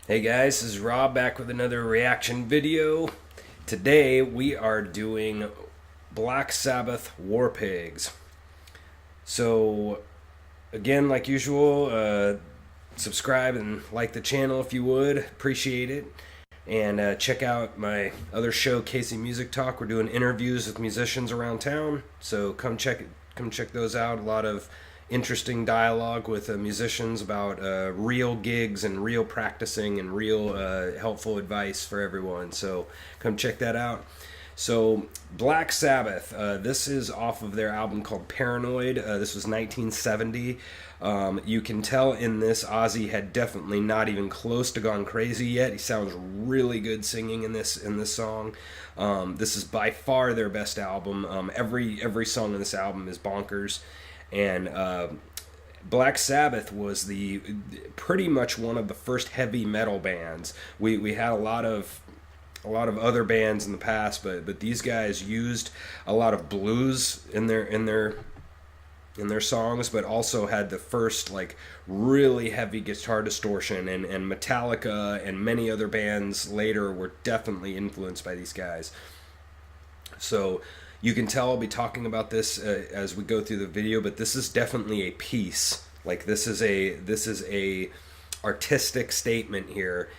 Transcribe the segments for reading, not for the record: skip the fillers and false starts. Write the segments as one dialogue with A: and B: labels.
A: Hey guys, this is Rob back with another reaction video. Today we are doing Black Sabbath War Pigs. So again, like usual, subscribe and like the channel if you would, appreciate it. And check out my other show, Casey Music Talk. We're doing interviews with musicians around town, so come check those out. A lot of interesting dialogue with musicians about real gigs and real practicing and real helpful advice for everyone. So come check that out. So Black Sabbath, this is off of their album called Paranoid. This was 1970. You can tell in this Ozzy had definitely not even close to gone crazy yet. He sounds really good singing in this song. This is by far their best album. Every song in this album is bonkers. And Black Sabbath was the pretty much one of the first heavy metal bands. We had a lot of other bands in the past, but these guys used a lot of blues in their songs, but also had the first like really heavy guitar distortion, and Metallica and many other bands later were definitely influenced by these guys. So you can tell I'll be talking about this as we go through the video, but this is definitely a piece. Like this is a artistic statement here,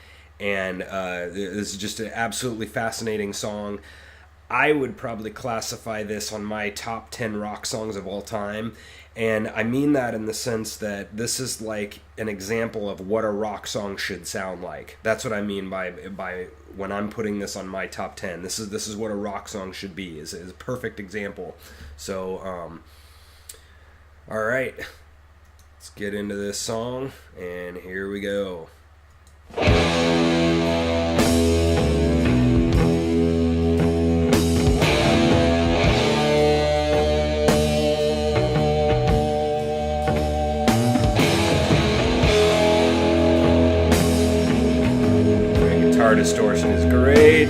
A: and this is just an absolutely fascinating song. I would probably classify this on my top 10 rock songs of all time, and I mean that in the sense that this is like an example of what a rock song should sound like. That's what I mean by when I'm putting this on my top 10. This is what a rock song should be. Is a perfect example. So all right, let's get into this song, and here we go. Guitar distortion is great.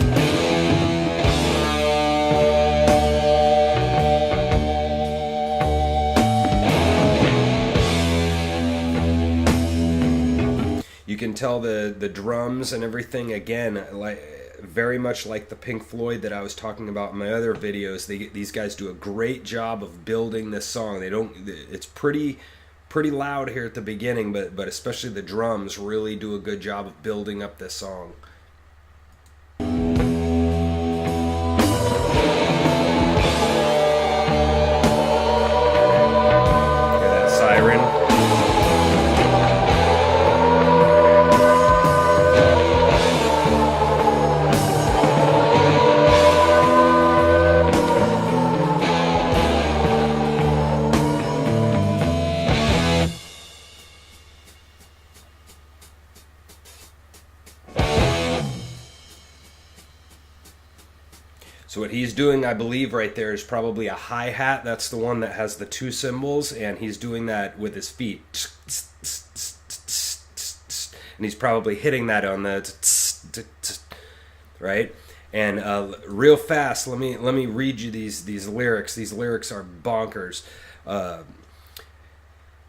A: You can tell the drums and everything, again, like very much like the Pink Floyd that I was talking about in my other videos. These guys do a great job of building this song. It's pretty loud here at the beginning, but especially the drums really do a good job of building up this song. So what he's doing, I believe, right there is probably a hi-hat. That's the one that has the two cymbals, and he's doing that with his feet. And he's probably hitting that on the right? And real fast, let me read you these lyrics. These lyrics are bonkers.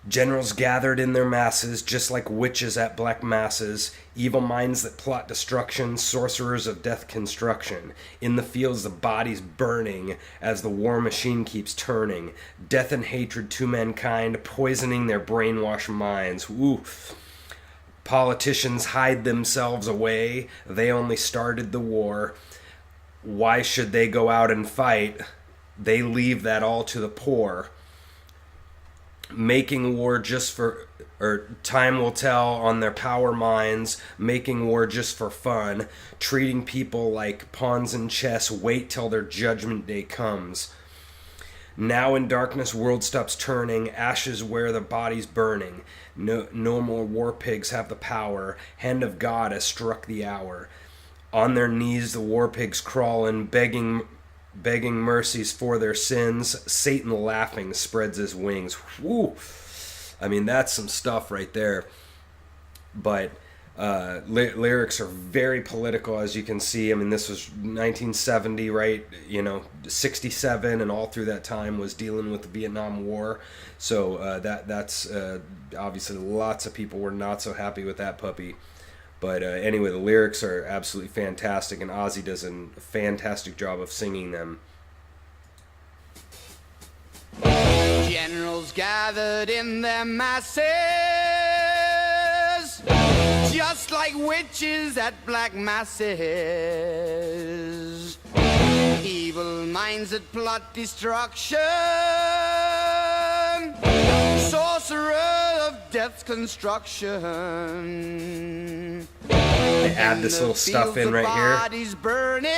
A: Generals gathered in their masses, just like witches at black masses, evil minds that plot destruction, sorcerers of death construction. In the fields the bodies burning, as the war machine keeps turning. Death and hatred to mankind, poisoning their brainwashed minds. Ooh. Politicians hide themselves away, they only started the war. Why should they go out and fight? They leave that all to the poor. Making war just for, or time will tell on their power minds, making war just for fun, treating people like pawns in chess, wait till their judgment day comes. Now in darkness world stops turning, ashes where the body's burning. No more war pigs have the power, hand of God has struck the hour. On their knees the war pigs crawling, begging mercies for their sins. Satan laughing spreads his wings. Woo! I mean, that's some stuff right there. But lyrics are very political, as you can see. I mean, this was 1970, right? 67, and all through that time was dealing with the Vietnam War. So that's obviously lots of people were not so happy with that puppy. But anyway, the lyrics are absolutely fantastic, and Ozzy does a fantastic job of singing them.
B: Generals gathered in their masses, just like witches at black masses. Evil minds that plot destruction, sorcerer of death's construction.
A: They add this little stuff in right here.
B: Bodies burning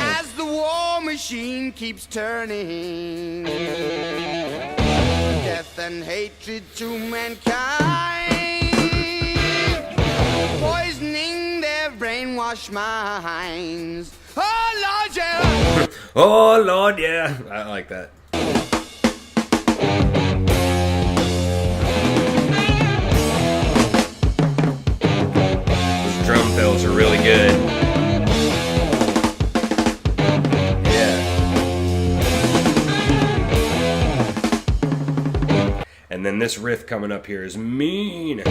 B: as the war machine keeps turning. Death and hatred to mankind, poisoning their brainwashed minds. Oh Lord, yeah.
A: Oh Lord, yeah. I like that. Those drum fills are really good. Yeah. And then this riff coming up here is mean.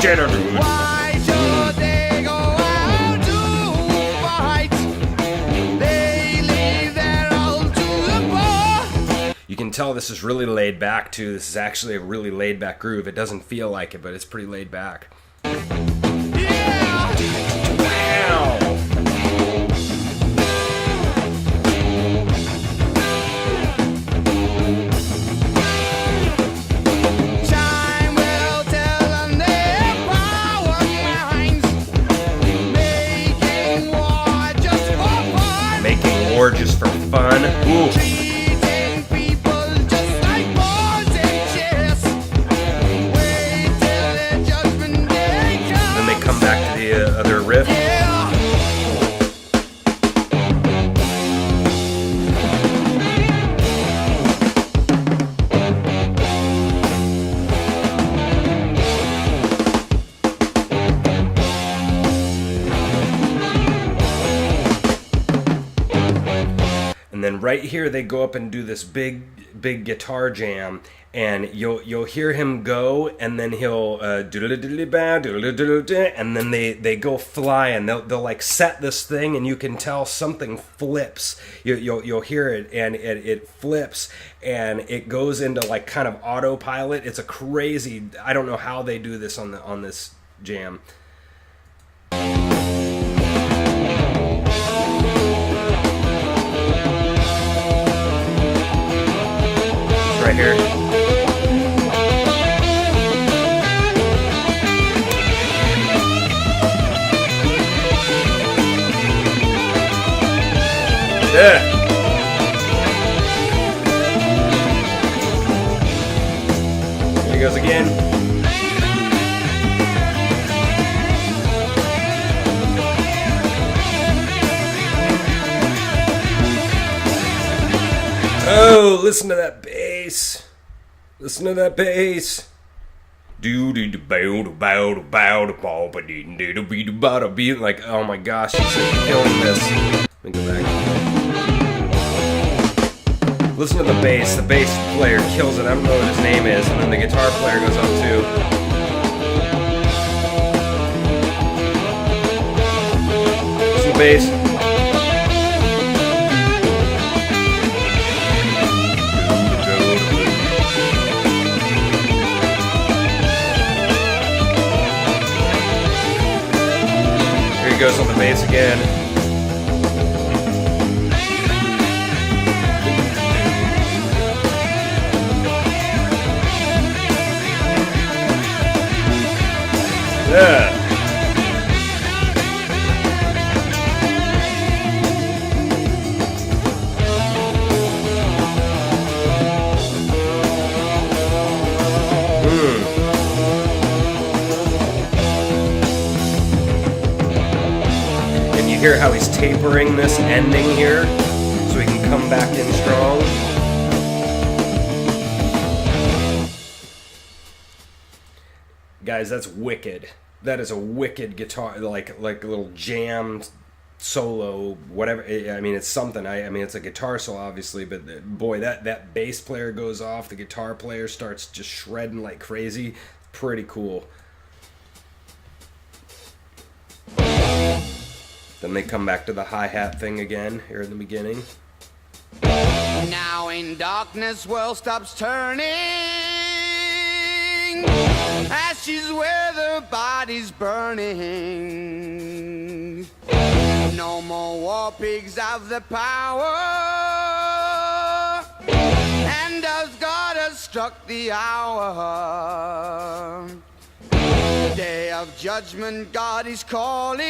B: Why should they go out to fight? They leave their all to the poor.
A: You can tell this is really laid back too. This is actually a really laid back groove. It doesn't feel like it, but it's pretty laid back.
B: Yeah.
A: Wow.
B: Time will tell on their power minds, making war just for fun.
A: Making war just for fun. Ooh.
B: Treating people just like boards and chairs. Wait till their judgment day comes.
A: Then they come back to the other riff.
B: Yeah.
A: And then right here they go up and do this big guitar jam, and you'll hear him go, and then he'll and then they go fly, and they'll like set this thing, and you can tell something flips. You'll hear it, and it flips, and it goes into like kind of autopilot. It's a crazy. I don't know how they do this on this jam. Right here. Yeah. Here he goes again. Oh, listen to that bass. Listen to that bass. Like, oh my gosh, he's killing this. Let me go back. Listen to the bass. The bass player kills it. I don't know what his name is. And then the guitar player goes up too. Listen to the bass. Goes on the bass again. Yeah. You hear how he's tapering this ending here, so he can come back in strong. Guys, that's wicked. That is a wicked guitar, like a little jammed solo, whatever. I mean, it's something. I mean, it's a guitar solo, obviously, but boy, that bass player goes off, the guitar player starts just shredding like crazy. Pretty cool. Then they come back to the hi-hat thing again here in the beginning.
B: Now in darkness, world stops turning. Ashes where the body's burning. No more war pigs have the power. And as God has struck the hour, day of judgment, God is calling.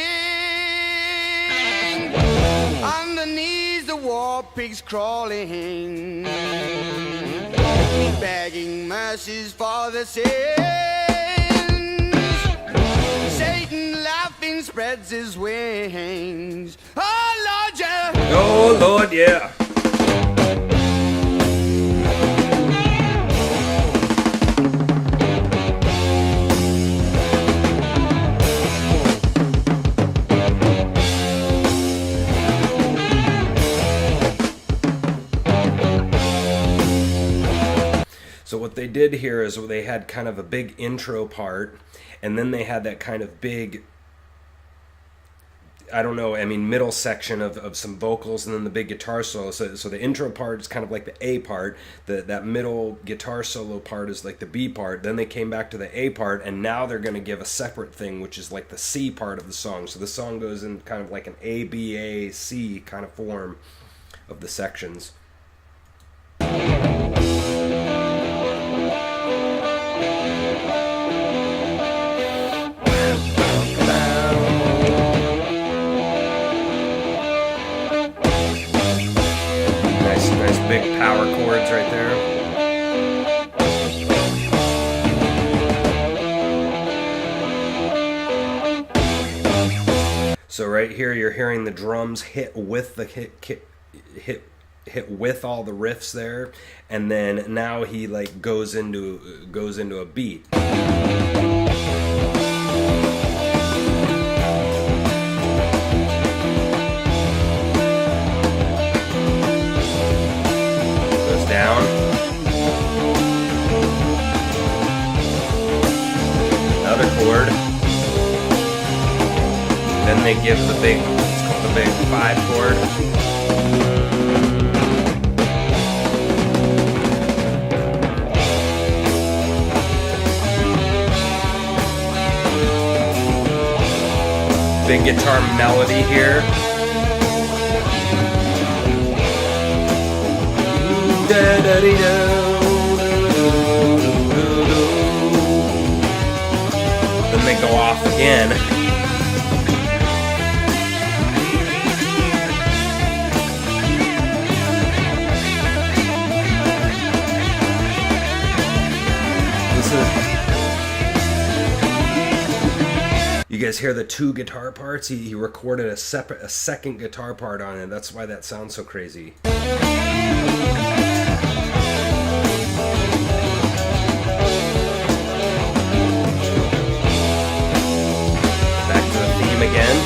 B: On the knees, the war pigs crawling, begging mercies for the sins. Satan laughing spreads his wings. Oh Lord, yeah.
A: Oh Lord, yeah. So what they did here is they had kind of a big intro part, and then they had that kind of big, I don't know, I mean, middle section of some vocals, and then the big guitar solo. So the intro part is kind of like the A part. That middle guitar solo part is like the B part. Then they came back to the A part, and now they're going to give a separate thing, which is like the C part of the song. So the song goes in kind of like an A, B, A, C kind of form of the sections. Nice big power chords right there. So right here you're hearing the drums hit with the hit with all the riffs there, and then now he like goes into a beat. Down. Another chord. Then they give the big, it's called the big 5 chord. Big guitar melody here. Then they go off again. You guys hear the 2 guitar parts? He recorded a second guitar part on it. That's why that sounds so crazy. Again.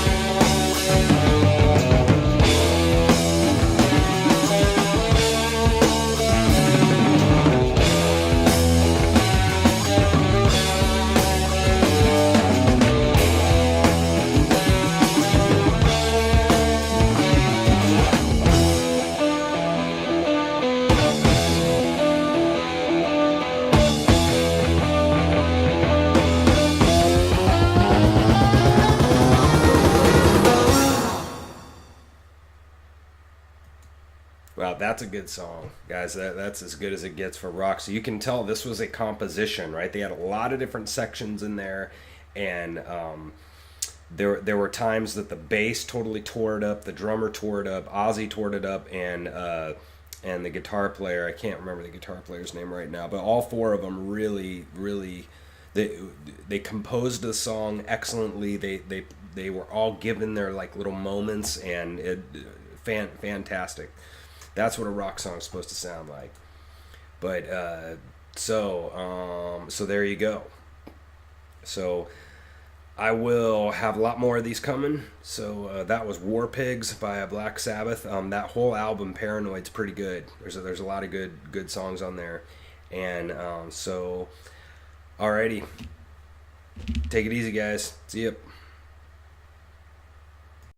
A: Wow, that's a good song, guys. That's as good as it gets for rock. So you can tell this was a composition, right? They had a lot of different sections in there, and there were times that the bass totally tore it up, the drummer tore it up, Ozzy tore it up, and the guitar player, I can't remember the guitar player's name right now, but all 4 of them really they composed the song excellently. They were all given their like little moments, and fantastic. That's what a rock song's supposed to sound like. But so there you go. So I will have a lot more of these coming. So that was War Pigs by Black Sabbath. That whole album, Paranoid's pretty good. There's a lot of good songs on there. And so, alrighty. Take it easy, guys. See ya.